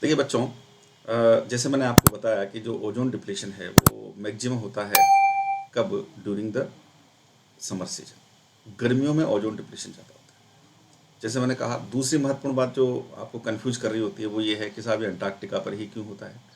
देखिए बच्चों, जैसे मैंने आपको बताया कि जो ओजोन डिप्लीशन है वो मैक्सिमम होता है कब, ड्यूरिंग द समर सीजन। गर्मियों में ओजोन डिप्लीशन ज़्यादा होता है। जैसे मैंने कहा, दूसरी महत्वपूर्ण बात जो आपको कंफ्यूज कर रही होती है वो ये है कि साहब ये अंटार्कटिका पर ही क्यों होता है।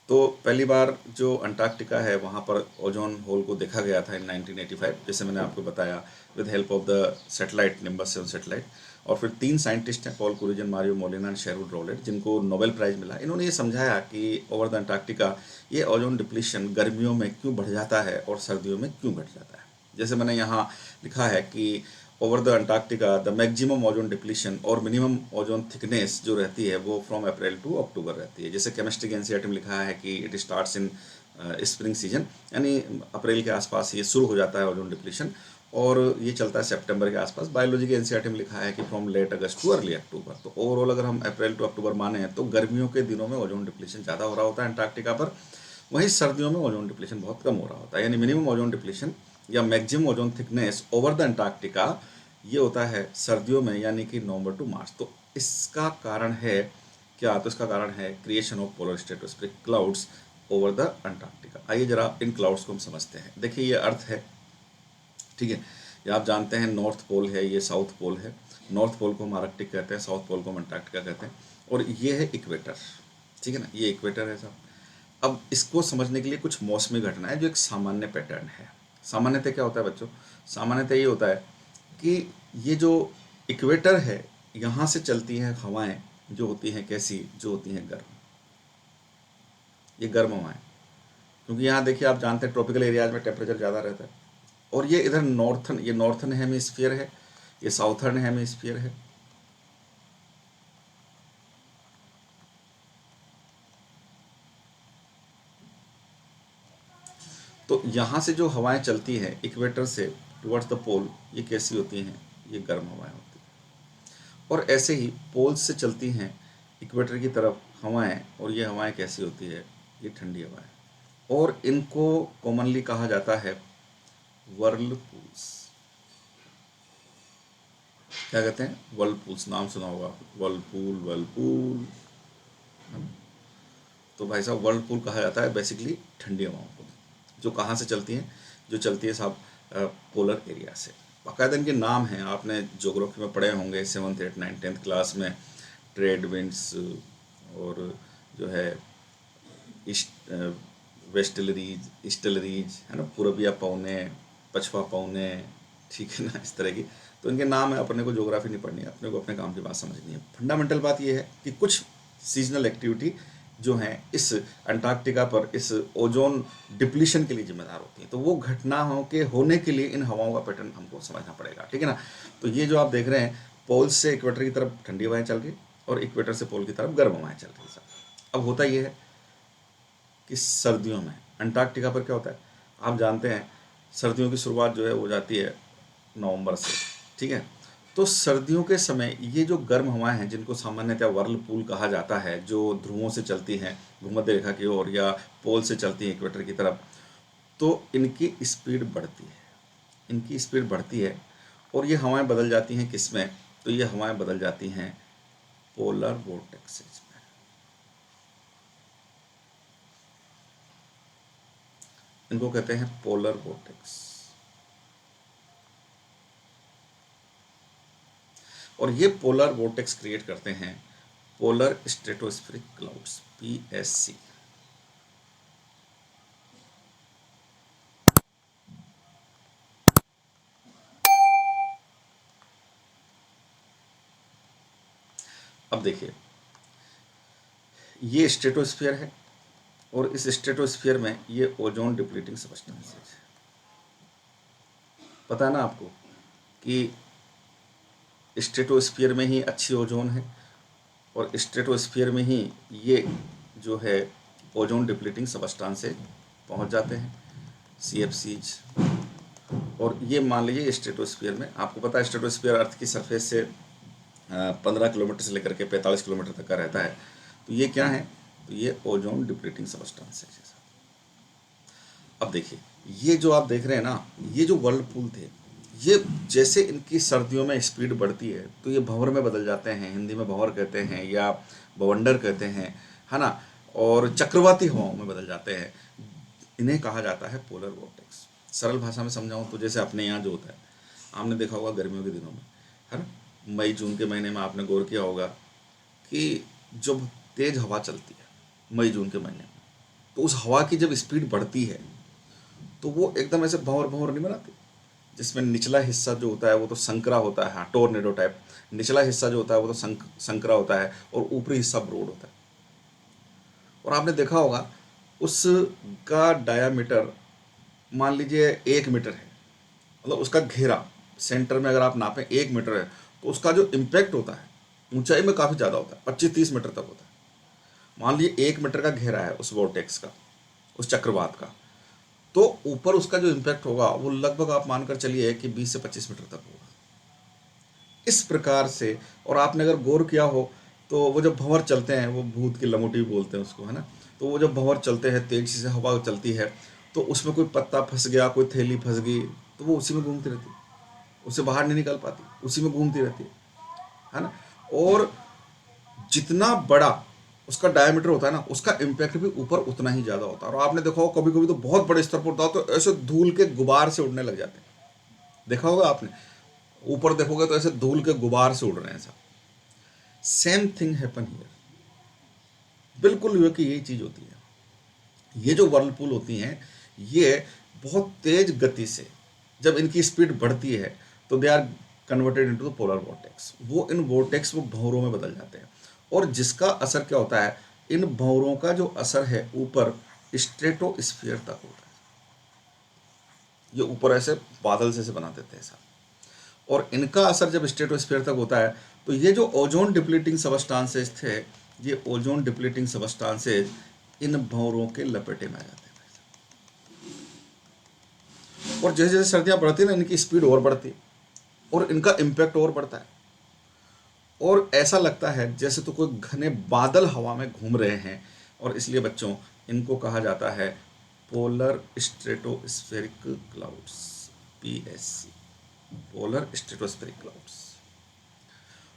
तो पहली बार जो अंटार्कटिका है वहाँ पर ओजोन होल को देखा गया था इन 1985, जैसे मैंने आपको बताया, with help of the satellite Nimbus 7 satellite. और फिर 3 साइंटिस्ट हैं, Paul Crutzen, Mario Molina and Sherwood Rowland, जिनको नोबेल प्राइज़ मिला। इन्होंने ये समझाया कि ओवर द अंटार्कटिका ये ओजोन डिप्लीशन गर्मियों में क्यों बढ़ जाता है और सर्दियों में क्यों घट जाता है। जैसे मैंने यहाँ लिखा है कि over the Antarctica the maximum ozone depletion और मिनिमम ओजोन थिकनेस जो रहती है वो फ्रॉम अप्रैल टू अक्टूबर रहती है। जैसे केमिस्ट्री के एनसीईआरटी में लिखा है कि it starts in spring season, यानी अप्रैल के आसपास ये शुरू हो जाता है ओजोन डिप्लीशन, और ये चलता है सितंबर के आसपास। बायोलॉजी के एनसीईआरटी में लिखा है कि from late August to early October. तो ओवरऑल अगर हम अप्रैल टू अक्टूबर माने तो गर्मियों के दिनों में ओजोन डिप्लीशन ज़्यादा हो रहा होता है अंटार्कटिका पर, वहीं सर्दियों में ओजोन डिप्लीशन बहुत कम हो रहा होता है। यानी मिनिमम ओजोन डिप्लीशन या maximum ozone thickness over the Antarctica ये होता है सर्दियों में, यानी कि नवंबर टू मार्च। तो इसका कारण है क्या? तो इसका कारण है creation of polar stratospheric clouds over the Antarctica. आइए जरा इन क्लाउड्स को हम समझते हैं। देखिए ये अर्थ है, ठीक है। ये आप जानते हैं नॉर्थ पोल है, ये साउथ पोल है। नॉर्थ पोल को हम आर्कटिक कहते हैं, साउथ पोल को हम अंटार्कटिका कहते हैं, और ये है इक्वेटर, ठीक है ना, ये इक्वेटर है साहब। अब इसको समझने के लिए कुछ मौसमी घटना है जो एक सामान्य पैटर्न है। सामान्यतः क्या होता है बच्चों? सामान्यतः ये होता है कि ये जो इक्वेटर है यहाँ से चलती हैं हवाएं जो होती हैं कैसी, जो होती हैं गर्म। ये गर्म हवाएं, क्योंकि यहाँ देखिए आप जानते हैं ट्रॉपिकल एरियाज में टेम्परेचर ज़्यादा रहता है। और ये इधर नॉर्थन, ये नॉर्थन हेमिस्फीयर है, ये साउथर्न हेमिस्फीयर है। तो यहाँ से जो हवाएं चलती हैं इक्वेटर से टुवर्ड्स द पोल, ये कैसी होती हैं? ये गर्म हवाएं होती हैं। और ऐसे ही पोल से चलती हैं इक्वेटर की तरफ हवाएं, और ये हवाएं कैसी होती है? ये ठंडी हवाएं। और इनको कॉमनली कहा जाता है वर्लपूल्स। क्या कहते हैं? वर्लपूल्स, नाम सुना होगा, वर्लपूल, वर्लपूल। तो भाई साहब वर्लपूल कहा जाता है बेसिकली ठंडी हवाओं को, जो कहाँ से चलती हैं? जो चलती है साहब पोलर एरिया से। बाकायदा इनके नाम हैं, आपने ज्योग्राफी में पढ़े होंगे 7th 8th 9th 10th class में। ट्रेड विंड्स, और जो है ईस्ट, वेस्टलरीज, ईस्टलरीज, है ना, पूर्विया पौने, पछवा पौने, ठीक है ना, इस तरह की। तो इनके नाम है, अपने को ज्योग्राफी नहीं पढ़नी है, अपने को अपने काम की बात समझनी है। फंडामेंटल बात यह है कि कुछ सीजनल एक्टिविटी जो हैं इस अंटार्कटिका पर इस ओजोन डिप्लीशन के लिए जिम्मेदार होती हैं। तो वो घटनाओं के होने के लिए इन हवाओं का पैटर्न हमको समझना पड़ेगा, ठीक है ना। तो ये जो आप देख रहे हैं, पोल से इक्वेटर की तरफ ठंडी हवाएं चल रही और इक्वेटर से पोल की तरफ गर्म हवाएं चल रही। अब होता ये है कि सर्दियों में अंटार्कटिका पर क्या होता है, आप जानते हैं सर्दियों की शुरुआत जो है वो जाती है नवंबर से, ठीक है। तो सर्दियों के समय ये जो गर्म हवाएं हैं, जिनको सामान्यतः वर्लपूल कहा जाता है, जो ध्रुवों से चलती हैं भूमध्य रेखा की ओर या पोल से चलती हैं इक्वेटर की तरफ, तो इनकी स्पीड बढ़ती है, इनकी स्पीड बढ़ती है। और ये हवाएं बदल जाती हैं किस में? तो ये हवाएं बदल जाती हैं पोलर वोर्टेक्सेस में। इनको कहते हैं पोलर वोर्टेक्स। और ये पोलर वोर्टेक्स क्रिएट करते हैं पोलर स्ट्रेटोस्फेरिक क्लाउड्स, पीएससी। अब देखिए, ये स्ट्रेटोस्फीयर है, और इस स्ट्रेटोस्फीयर में ये ओजोन डिप्लीटिंग सब्सटेंसेज है। पता है ना आपको कि स्ट्रेटोस्फीयर में ही अच्छी ओजोन है, और स्ट्रेटोस्फीयर में ही ये जो है ओजोन डिप्लीटिंग सब्सटेंसेज पहुंच जाते हैं, सीएफसीज। और ये मान लीजिए स्ट्रेटोस्फीयर में, आपको पता है स्ट्रेटोस्फीयर अर्थ की सरफेस से 15 किलोमीटर से लेकर के 45 किलोमीटर तक का रहता है। तो ये क्या है? तो ये ओजोन डिप्लीटिंग सब्सटेंसेज है। अब देखिए, ये जो आप देख रहे हैं ना, ये जो वर्लपूल थे, ये जैसे इनकी सर्दियों में स्पीड बढ़ती है तो ये भंवर में बदल जाते हैं, हिंदी में भंवर कहते हैं या बवंडर कहते हैं, है ना, और चक्रवाती हवाओं में बदल जाते हैं। इन्हें कहा जाता है पोलर वोर्टेक्स। सरल भाषा में समझाऊं तो जैसे अपने यहाँ जो होता है, आपने देखा होगा गर्मियों के दिनों में, है ना, मई जून के महीने में आपने गौर किया होगा कि जब तेज हवा चलती है मई जून के महीने में, तो उस हवा की जब स्पीड बढ़ती है तो वो एकदम ऐसे भंवर भंवर नहीं बनाती, जिसमें निचला हिस्सा जो होता है वो तो संकरा होता है, हाँ, टोर्नेडो टाइप। निचला हिस्सा जो होता है वो तो संकरा होता है और ऊपरी हिस्सा ब्रॉड होता है। और आपने देखा होगा उसका डायामीटर मान लीजिए 1 मीटर है, मतलब उसका घेरा सेंटर में अगर आप नापें 1 मीटर है, तो उसका जो इम्पैक्ट होता है ऊंचाई में काफ़ी ज़्यादा होता है, 25-30 मीटर तक होता है। मान लीजिए 1 मीटर का घेरा है उस वोर्टेक्स का, उस चक्रवात का, तो ऊपर उसका जो इम्पैक्ट होगा वो लगभग आप मानकर चलिए कि 20 से 25 मीटर तक होगा। इस प्रकार से, और आपने अगर गौर किया हो तो वो जब भंवर चलते हैं, वो भूत की लमुटी बोलते हैं उसको, है ना, तो वो जब भंवर चलते हैं तेजी से हवा चलती है तो उसमें कोई पत्ता फंस गया, कोई थैली फंस गई, तो वो उसी में घूमती रहती है, उससे बाहर नहीं निकल पाती, उसी में घूमती रहती है ना। और जितना बड़ा उसका डायमीटर होता है ना, उसका इम्पैक्ट भी ऊपर उतना ही ज़्यादा होता है। और आपने देखा होगा कभी कभी तो बहुत बड़े स्तर पर होता है तो ऐसे धूल के गुबार से उड़ने लग जाते हैं, देखा होगा आपने, ऊपर देखोगे तो ऐसे धूल के गुबार से उड़ रहे हैं सब। सेम थिंग हैपन हियर, बिल्कुल ये कि यही चीज़ होती है। ये जो वर्लपूल होती हैं ये बहुत तेज गति से जब इनकी स्पीड बढ़ती है तो they are converted into the polar vortex. वो इन वोर्टेक्स वो भंवरों में बदल जाते हैं, और जिसका असर क्या होता है, इन भंवरों का जो असर है ऊपर स्ट्रेटोस्फीयर तक होता है। ये ऊपर ऐसे बादल से बना देते हैं साहब, और इनका असर जब स्ट्रेटोस्फीयर तक होता है तो ये जो ओजोन डिप्लीटिंग सबस्टांसेज थे, ये ओजोन डिप्लीटिंग सबस्टांसेज इन भंवरों के लपेटे में आ जाते हैं। और जैसे जैसे सर्दियां बढ़ती है ना, इनकी स्पीड और बढ़ती है और इनका इम्पैक्ट और बढ़ता है, और ऐसा लगता है जैसे तो कोई घने बादल हवा में घूम रहे हैं। और इसलिए बच्चों इनको कहा जाता है polar stratospheric clouds, PSC, polar stratospheric clouds.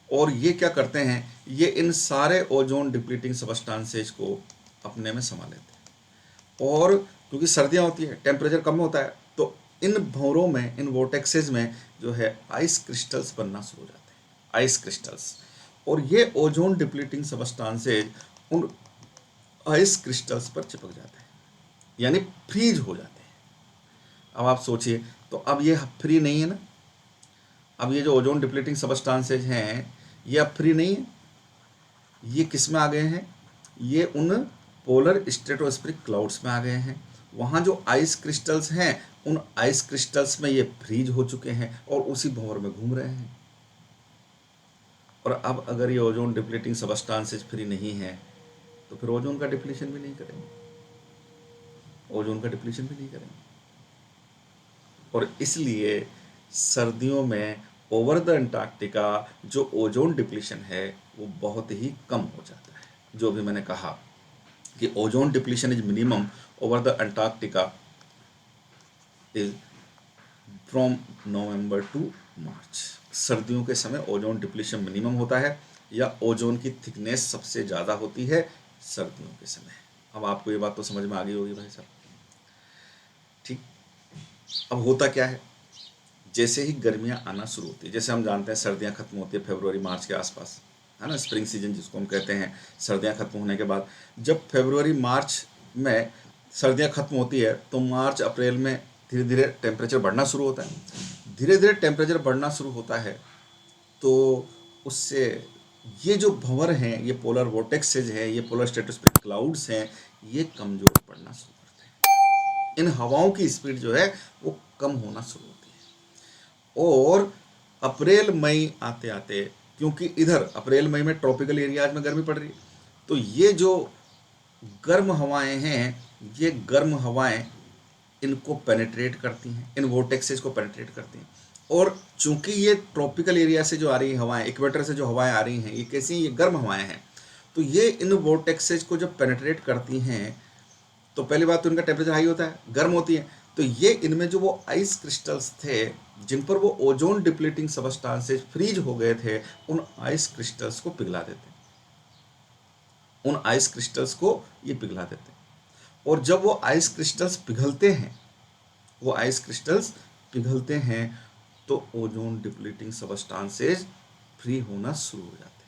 और ये क्या करते हैं, ये इन सारे ओजोन डिप्लीटिंग सबस्टांसेज को अपने में समा लेते हैं। और क्योंकि सर्दियां होती है, टेम्परेचर कम होता है, तो इन भंवरों में, इन वोर्टेक्सेज में जो है आइस क्रिस्टल्स बनना शुरू हो जाते हैं, आइस क्रिस्टल्स। और ये ओजोन डिप्लीटिंग सबस्टांसेज उन आइस क्रिस्टल्स पर चिपक जाते हैं, यानी फ्रीज हो जाते हैं। अब आप सोचिए, तो अब ये फ्री नहीं है ना, अब ये जो ओजोन डिप्लीटिंग सबस्टांसेज हैं ये अब फ्री नहीं है, ये किस में आ गए हैं, ये उन पोलर स्ट्रेटोस्फेरिक क्लाउड्स में आ गए हैं। वहाँ जो आइस क्रिस्टल्स हैं उन आइस क्रिस्टल्स में ये फ्रीज हो चुके हैं और उसी भंवर में घूम रहे हैं। और अब अगर ये ओजोन डिप्लीटिंग सबस्टांसेज फ्री नहीं है तो फिर ओजोन का डिप्लीशन भी नहीं करेंगे, ओजोन का डिप्लीशन भी नहीं करेंगे। और इसलिए सर्दियों में ओवर द अंटार्कटिका जो ओजोन डिप्लीशन है वो बहुत ही कम हो जाता है। जो भी मैंने कहा कि ozone depletion is minimum over the Antarctica is from November to March. सर्दियों के समय ओजोन डिप्लीशन मिनिमम होता है, या ओजोन की थिकनेस सबसे ज़्यादा होती है सर्दियों के समय। अब आपको ये बात तो समझ में आ गई होगी भाई साहब, ठीक। अब होता क्या है, जैसे ही गर्मियां आना शुरू होती है, जैसे हम जानते हैं सर्दियां खत्म होती है फरवरी मार्च के आसपास, है ना, स्प्रिंग सीजन जिसको हम कहते हैं। सर्दियां खत्म होने के बाद जब फरवरी मार्च में सर्दियां खत्म होती है तो मार्च अप्रैल में धीरे धीरे टेम्परेचर बढ़ना शुरू होता है। धीरे धीरे टेम्परेचर बढ़ना शुरू होता है तो उससे ये जो भंवर हैं, ये पोलर वोर्टेक्सेज हैं, ये पोलर स्ट्रेटोस्फेरिक क्लाउड्स हैं, ये कमज़ोर पड़ना शुरू करते हैं। इन हवाओं की स्पीड जो है वो कम होना शुरू होती है। और अप्रैल मई आते आते, क्योंकि इधर अप्रैल मई में ट्रॉपिकल एरियाज में गर्मी पड़ रही है, तो ये जो गर्म हवाएं हैं, ये गर्म हवाएं इनको पेनिट्रेट करती हैं, इन वोर्टेक्सेस को पेनिट्रेट करती हैं। और चूंकि ये ट्रॉपिकल एरिया से जो आ रही हवाएं, इक्वेटर से जो हवाएं आ रही हैं, ये कैसी हैं, ये गर्म हवाएं हैं, तो ये इन वोर्टेक्सेस को जब पेनिट्रेट करती हैं तो पहली बात तो इनका टेम्परेचर हाई होता है, गर्म होती है, तो ये इनमें जो वो आइस क्रिस्टल्स थे जिन पर वो ओजोन डिप्लीटिंग सबस्टांसेस फ्रीज हो गए थे, उन आइस क्रिस्टल्स को पिघला देते, उन आइस क्रिस्टल्स को ये पिघला देते। और जब वो आइस क्रिस्टल्स पिघलते हैं, वो आइस क्रिस्टल्स पिघलते हैं तो ओजोन डिप्लीटिंग सबस्टांसेस फ्री होना शुरू हो जाते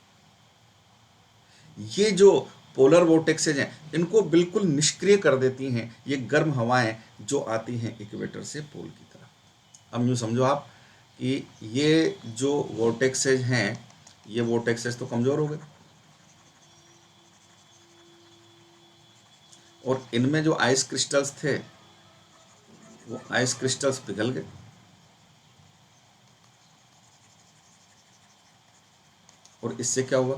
हैं। ये जो पोलर वोर्टेक्सेज हैं इनको बिल्कुल निष्क्रिय कर देती हैं ये गर्म हवाएं जो आती हैं इक्वेटर से पोल की तरफ। अब यूँ समझो आप कि ये जो वोर्टेक्सेज हैं, ये वोर्टेक्सेज तो कमज़ोर हो गए और इनमें जो आइस क्रिस्टल्स थे वो आइस क्रिस्टल्स पिघल गए। और इससे क्या हुआ?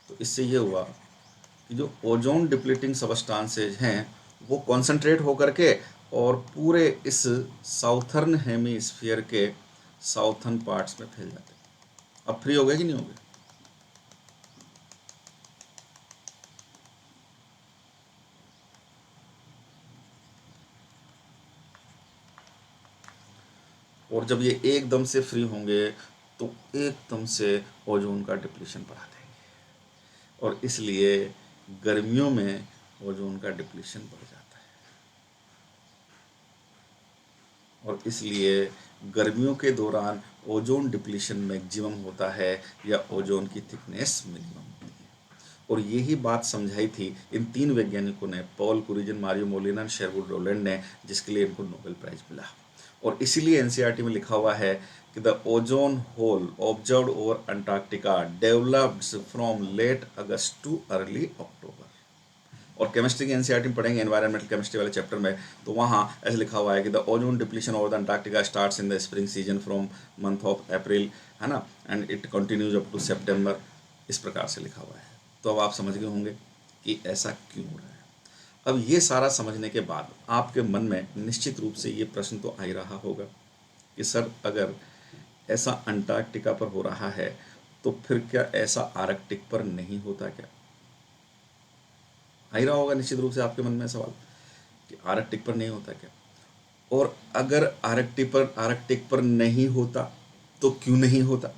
तो इससे ये हुआ कि जो ओजोन डिप्लीटिंग सबस्टांसेज हैं वो कॉन्सेंट्रेट होकर के और पूरे इस साउथर्न हेमीस्फीयर के साउथर्न पार्ट्स में फैल जाते हैं। अब फ्री हो गए कि नहीं हो गए? और जब ये एकदम से फ्री होंगे तो एकदम से ओजोन का डिप्लीशन बढ़ा देंगे और इसलिए गर्मियों में ओजोन का डिप्लीशन बढ़ जाता है। और इसलिए गर्मियों के दौरान ओजोन डिप्लीशन मैक्सिमम होता है या ओजोन की थिकनेस मिनिमम होती है। और यही बात समझाई थी इन तीन वैज्ञानिकों ने, Paul Crutzen, Mario Molina, Sherwood Rowland ने, जिसके लिए इनको नोबेल प्राइज मिला। और इसीलिए एनसीईआरटी में लिखा हुआ है कि the ozone hole observed over Antarctica developed from late August to early October. और केमिस्ट्री की एनसीईआरटी में पढ़ेंगे एनवायरमेंटल केमिस्ट्री वाले चैप्टर में, तो वहाँ ऐसे लिखा हुआ है कि the ozone depletion over the Antarctica starts in the spring season from month of April, है ना, and it continues up to September. इस प्रकार से लिखा हुआ है। तो अब आप समझ गए होंगे कि ऐसा क्यों हो रहा है। अब ये सारा समझने के बाद आपके मन में निश्चित रूप से ये प्रश्न तो आ ही रहा होगा कि सर अगर ऐसा अंटार्कटिका पर हो रहा है तो फिर क्या ऐसा आर्कटिक पर नहीं होता क्या? आ ही रहा होगा निश्चित रूप से आपके मन में सवाल कि आर्कटिक पर नहीं होता क्या? और अगर आर्कटिक पर नहीं होता तो क्यों नहीं होता,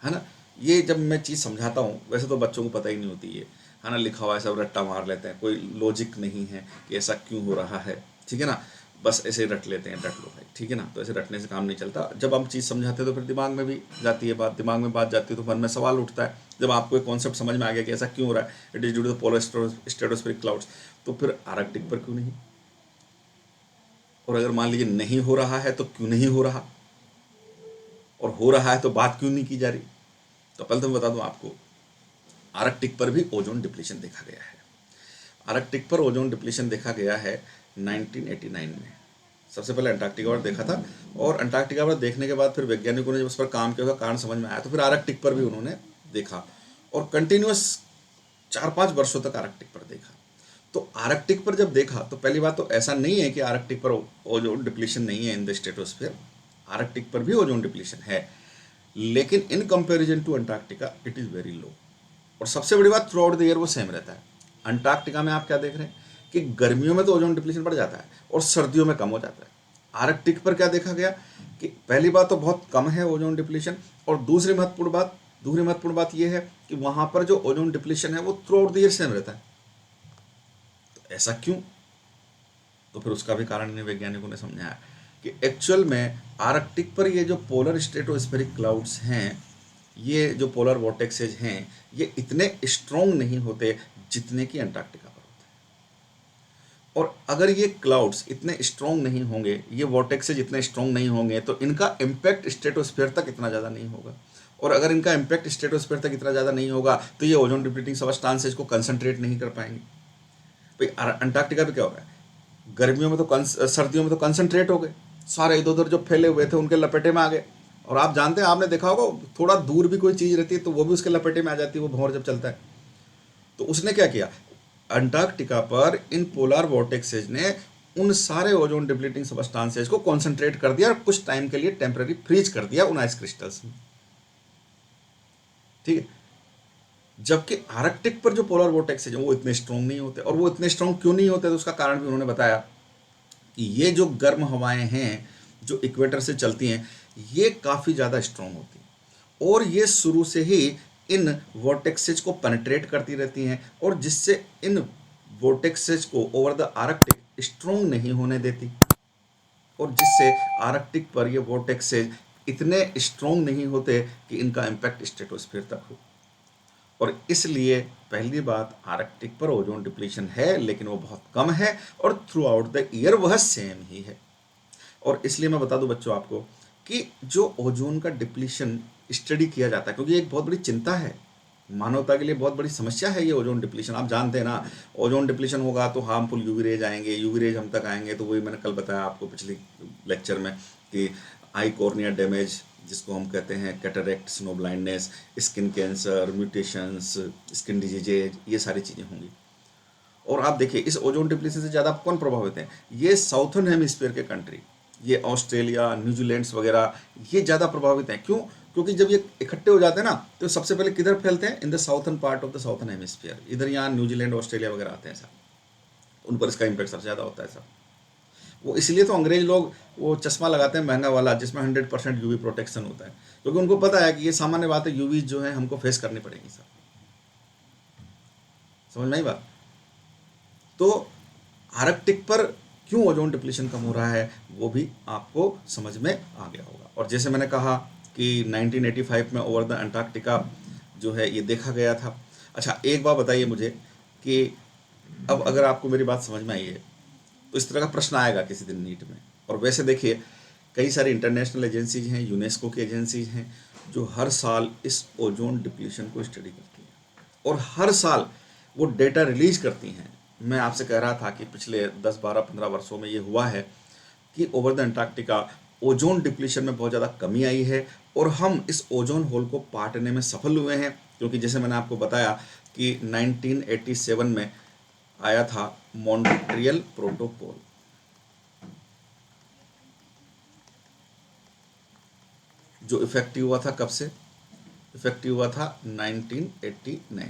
है ना? ये जब मैं चीज़ समझाता हूँ, वैसे तो बच्चों को पता ही नहीं होती है ना, लिखा हुआ है सब रट्टा मार लेते हैं, कोई लॉजिक नहीं है कि ऐसा क्यों हो रहा है, ठीक है ना, बस ऐसे रट लेते हैं, रट लो भाई, ठीक है ना। तो ऐसे रटने से काम नहीं चलता। जब हम चीज़ समझाते हैं तो फिर दिमाग में भी जाती है बात, दिमाग में बात जाती है तो मन में सवाल उठता है। जब आपको एक कॉन्सेप्ट समझ में आ गया कि ऐसा क्यों हो रहा है, it is due to the polar stratospheric clouds, तो फिर आर्कटिक पर क्यों नहीं? और अगर मान लीजिए नहीं हो रहा है तो क्यों नहीं हो रहा, और हो रहा है तो बात क्यों नहीं की जा रही? तो पहले तो मैं बता दूं आपको, आर्कटिक पर भी ओजोन डिप्लीशन देखा गया है। आर्कटिक पर ओजोन डिप्लीशन देखा गया है 1989 में। सबसे पहले अंटार्कटिका पर देखा था, और अंटार्कटिका पर देखने के बाद फिर वैज्ञानिकों ने जब उस पर काम किया, उसका कारण समझ में आया, तो फिर आर्कटिक पर भी उन्होंने देखा और कंटिन्यूस 4-5 वर्षों तक आर्कटिक पर देखा। तो आर्कटिक पर जब देखा तो पहली बात तो ऐसा नहीं है कि आर्कटिक पर ओजोन डिप्लीशन नहीं है इन द स्ट्रेटोस्फीयर, आर्कटिक पर भी ओजोन डिप्लीशन है, लेकिन in comparison to Antarctica it is very low. और सबसे बड़ी बात, थ्रू आउट द ईयर वो सेम रहता है। अंटार्कटिका में आप क्या देख रहे हैं कि गर्मियों में तो ओजोन डिप्लीशन बढ़ जाता है और सर्दियों में कम हो जाता है। आर्कटिक पर क्या देखा गया कि पहली बात तो बहुत कम है ओजोन डिप्लीशन, और दूसरी महत्वपूर्ण बात यह है कि वहां पर जो ओजोन डिप्लीशन है वो through out the year same रहता है। तो ऐसा क्यों? तो फिर उसका भी कारण इन्हें वैज्ञानिकों ने समझाया कि एक्चुअल में आर्कटिक पर ये जो पोलर स्ट्रेटोस्फेरिक क्लाउड्स हैं, ये जो पोलर वॉर्टेक्सेज हैं, ये इतने स्ट्रॉन्ग नहीं होते जितने कि अंटार्कटिका पर होते हैं। और अगर ये क्लाउड्स इतने स्ट्रॉन्ग नहीं होंगे, ये वॉर्टेक्सेज इतने स्ट्रॉन्ग नहीं होंगे, तो इनका इम्पैक्ट स्ट्रेटोस्फेयर तक इतना ज़्यादा नहीं होगा। और अगर इनका इम्पैक्ट स्ट्रेटोस्फेयर तक इतना ज़्यादा नहीं होगा तो ये ओजोन डिप्लीटिंग सबस्टांसेज को कंसंट्रेट नहीं कर पाएंगे। भाई अंटार्कटिका पे क्या हो रहा है, गर्मियों में तो सर्दियों में तो कंसंट्रेट हो गए, सारे इधर उधर जो फैले हुए थे उनके लपेटे में आ गए। और आप जानते हैं, आपने देखा होगा, थोड़ा दूर भी कोई चीज़ रहती है तो वो भी उसके लपेटे में आ जाती है, वो भंवर जब चलता है। तो उसने क्या किया, अंटार्कटिका पर इन पोलर वॉर्टेक्सेज ने उन सारे ओजोन डिप्लीटिंग सबस्टांसेज को कॉन्सेंट्रेट कर दिया और कुछ टाइम के लिए टेम्पररी फ्रीज कर दिया उन आइस क्रिस्टल्स में, ठीक है। जबकि आर्कटिक पर जो पोलर वोर्टेक्स है वो इतने स्ट्रॉन्ग नहीं होते। और वो इतने स्ट्रॉन्ग क्यों नहीं होते, तो उसका कारण भी उन्होंने बताया कि ये जो गर्म हवाएं हैं जो इक्वेटर से चलती हैं, ये काफ़ी ज़्यादा स्ट्रॉन्ग होती हैं और ये शुरू से ही इन वोर्टेक्सेज को पेनिट्रेट करती रहती हैं, और जिससे इन वोर्टेक्सेज को ओवर द आर्कटिक स्ट्रॉन्ग नहीं होने देती, और जिससे आर्कटिक पर ये वोर्टेक्सेज इतने स्ट्रॉन्ग नहीं होते कि इनका इम्पैक्ट स्ट्रेटोस्फीयर तक हो। और इसलिए पहली बात, आर्कटिक पर ओजोन डिप्लीशन है लेकिन वो बहुत कम है, और थ्रू आउट द ईयर वह सेम ही है। और इसलिए मैं बता दूं बच्चों आपको कि जो ओजोन का डिप्लीशन स्टडी किया जाता है, क्योंकि एक बहुत बड़ी चिंता है, मानवता के लिए बहुत बड़ी समस्या है ये ओजोन डिप्लीशन। आप जानते हैं ना, ओजोन डिप्लीशन होगा तो हार्मफुल यूवी रेज आएंगे, यूवी रेज हम तक आएंगे तो वही मैंने कल बताया आपको पिछले लेक्चर में कि आई कॉर्निया डैमेज, जिसको हम कहते हैं cataract, snow blindness, skin cancer, mutations, skin diseases, ये सारी चीज़ें होंगी। और आप देखिए इस ओजोन डिप्लीशन से ज़्यादा कौन प्रभावित हैं, ये साउथर्न हेमिस्फीयर के कंट्री, ये ऑस्ट्रेलिया, न्यूजीलैंड्स वगैरह, ये ज़्यादा प्रभावित हैं। क्यों? क्योंकि जब ये इकट्ठे हो जाते हैं ना, तो सबसे पहले किधर फैलते हैं, in the southern part of the southern hemisphere, इधर यहाँ न्यूजीलैंड, ऑस्ट्रेलिया वगैरह आते हैं साहब, उन पर इसका इम्पैक्ट सबसे ज़्यादा होता है साहब। वो इसलिए तो अंग्रेज लोग वो चश्मा लगाते हैं महंगा वाला, जिसमें 100% यूवी प्रोटेक्शन होता है, क्योंकि उनको पता है कि ये सामान्य बात है, यूवी जो है हमको फेस करनी पड़ेगी सर। समझ में आई बात? तो आर्कटिक पर क्यों ओजोन डिप्लीशन कम हो रहा है वो भी आपको समझ में आ गया होगा। और जैसे मैंने कहा कि 1985 में ओवर द अंटार्कटिका जो है ये देखा गया था। अच्छा एक बात बताइए मुझे कि अब अगर आपको मेरी बात समझ में आई है तो इस तरह का प्रश्न आएगा किसी दिन नीट में। और वैसे देखिए कई सारी इंटरनेशनल एजेंसीज हैं, यूनेस्को की एजेंसीज हैं, जो हर साल इस ओजोन डिप्लीशन को स्टडी करती हैं और हर साल वो डेटा रिलीज करती हैं। मैं आपसे कह रहा था कि पिछले 10, 12, 15 वर्षों में ये हुआ है कि over the Antarctica ozone depletion में बहुत ज़्यादा कमी आई है, और हम इस ओजोन होल को पाटने में सफल हुए हैं। क्योंकि जैसे मैंने आपको बताया कि 1987 में आया था मॉन्ट्रियल प्रोटोकॉल, जो इफेक्टिव हुआ था कब से? इफेक्टिव हुआ था 1989,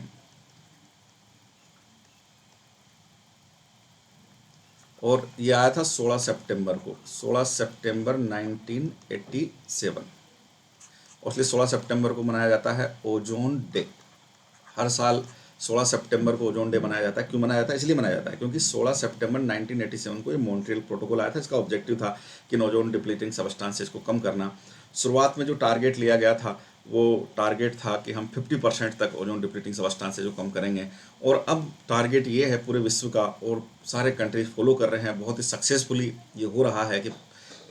और ये आया था 16 सितंबर को, 16 सितंबर 1987। और इसलिए 16 सितंबर को मनाया जाता है ओजोन डे। हर साल 16 सितंबर को ओजोन डे मनाया जाता है। क्यों मनाया जाता है? इसलिए मनाया जाता है क्योंकि 16 सितंबर 1987 को ये मॉन्ट्रियल प्रोटोकॉल आया था। इसका ऑब्जेक्टिव था कि ओजोन डिप्लीटिंग सब्सटेंसेस को कम करना। शुरुआत में जो टारगेट लिया गया था वो टारगेट था कि हम 50% तक ओजोन डिप्लीटिंग सब्सटेंसेस को कम करेंगे, और अब टारगेट ये है पूरे विश्व का, और सारे कंट्रीज फॉलो कर रहे हैं। बहुत ही सक्सेसफुली ये हो रहा है कि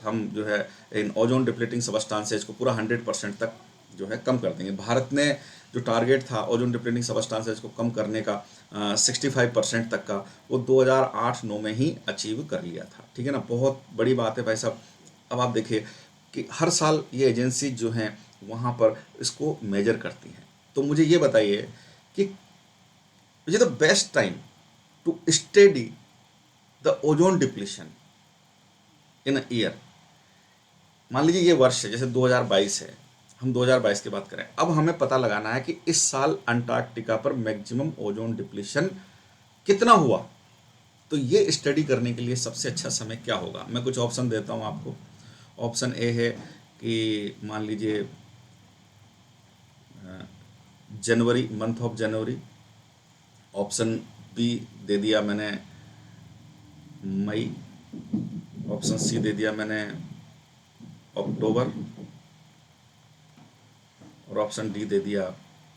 हम जो है इन ओजोन डिप्लीटिंग सब्सटेंसेस को पूरा 100% तक जो है कम कर देंगे। भारत ने जो टारगेट था ओजोन डिप्लीटिंग सब्सटेंसेस को कम करने का 65% तक का, वो 2008-9 में ही अचीव कर लिया था। ठीक है ना, बहुत बड़ी बात है भाई साहब। अब आप देखिए कि हर साल ये एजेंसी जो हैं वहाँ पर इसको मेजर करती हैं। तो मुझे ये बताइए कि which is the best time to study the ozone depletion in a year. मान लीजिए ये वर्ष है, जैसे 2022 है, हम 2022 की बात करें, अब हमें पता लगाना है कि इस साल अंटार्कटिका पर मैक्सिमम ओजोन डिप्लीशन कितना हुआ। तो ये स्टडी करने के लिए सबसे अच्छा समय क्या होगा? मैं कुछ ऑप्शन देता हूँ आपको। ऑप्शन ए है कि मान लीजिए जनवरी, month of January. Option B दे दिया मैंने मई। ऑप्शन सी दे दिया मैंने अक्टूबर। और ऑप्शन डी दे दिया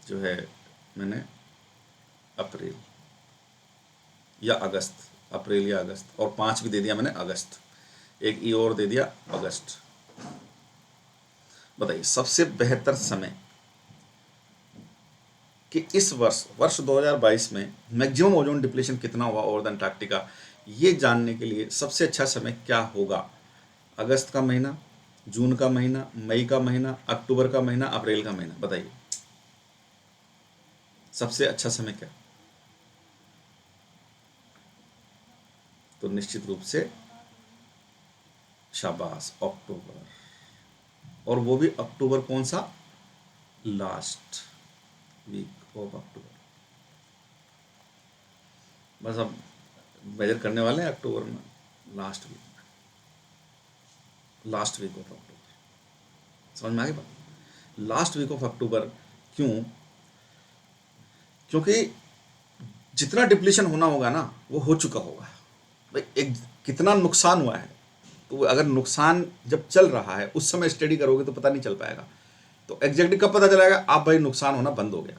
जो है मैंने अप्रैल या अगस्त। अप्रैल या अगस्त। और 5 भी दे दिया मैंने अगस्त। एक ई और दे दिया अगस्त। बताइए सबसे बेहतर समय कि इस वर्ष 2022 में मैक्सिमम ओजोन डिप्लीशन कितना हुआ ओवर द अंटार्कटिका, ये जानने के लिए सबसे अच्छा समय क्या होगा? अगस्त का महीना, जून का महीना, मई का महीना, अक्टूबर का महीना, अप्रैल का महीना? बताइए सबसे अच्छा समय क्या? तो निश्चित रूप से शाबाश, अक्टूबर। और वो भी अक्टूबर कौन सा? Last week of October. बस अब मेजर करने वाले हैं अक्टूबर में, लास्ट वीक ऑफ अक्टूबर। समझ में आ गई बात? Last week of October. क्यों? क्योंकि जितना डिप्लीशन होना होगा ना वो हो चुका होगा। भाई एक कितना नुकसान हुआ है, तो अगर नुकसान जब चल रहा है उस समय स्टडी करोगे तो पता नहीं चल पाएगा। तो एग्जैक्टली कब पता चलेगा? आप भाई नुकसान होना बंद हो गया,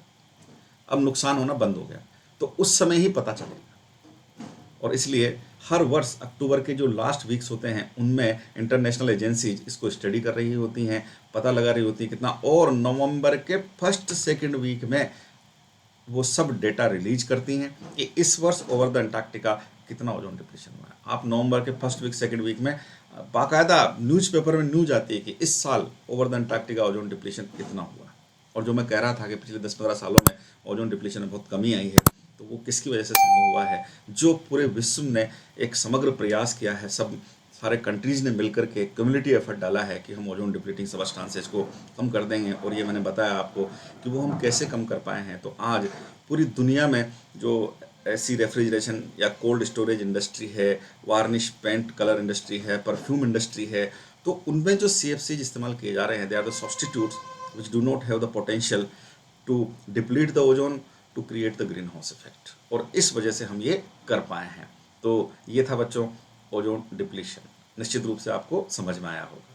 अब नुकसान होना बंद हो गया, तो उस समय ही पता चलेगा। और इसलिए हर वर्ष अक्टूबर के जो लास्ट वीक्स होते हैं उनमें इंटरनेशनल एजेंसीज इसको स्टडी कर रही होती हैं, पता लगा रही होती हैं कितना, और नवंबर के फर्स्ट सेकंड वीक में वो सब डेटा रिलीज करती हैं कि इस वर्ष ओवर द अंटार्कटिका कितना ओजोन डिप्लीशन हुआ है। आप नवंबर के फर्स्ट वीक सेकंड वीक में बाकायदा न्यूज़पेपर में न्यूज आती है कि इस साल over the Antarctica ozone depletion कितना हुआ। और जो मैं कह रहा था कि पिछले 10-15 सालों में ओजोन डिप्लीशन में बहुत कमी आई है, तो वो किसकी वजह से संभव हुआ है? जो पूरे विश्व ने एक समग्र प्रयास किया है, सब सारे कंट्रीज़ ने मिलकर के कम्युनिटी एफर्ट डाला है कि हम ओजोन डिप्लीटिंग सबस्टांसेस को कम कर देंगे। और ये मैंने बताया आपको कि वो हम कैसे कम कर पाए हैं। तो आज पूरी दुनिया में जो ऐसी रेफ्रिजरेशन या कोल्ड स्टोरेज इंडस्ट्री है, वार्निश पेंट कलर इंडस्ट्री है, परफ्यूम इंडस्ट्री है, तो उनमें जो CFCs इस्तेमाल किए जा रहे हैं, they are the substitutes which do not have the potential to deplete the ozone to create the greenhouse effect. और इस वजह से हम ये कर पाए हैं। तो ये था बच्चों ओजोन डिप्लीशन। निश्चित रूप से आपको समझ में आया होगा।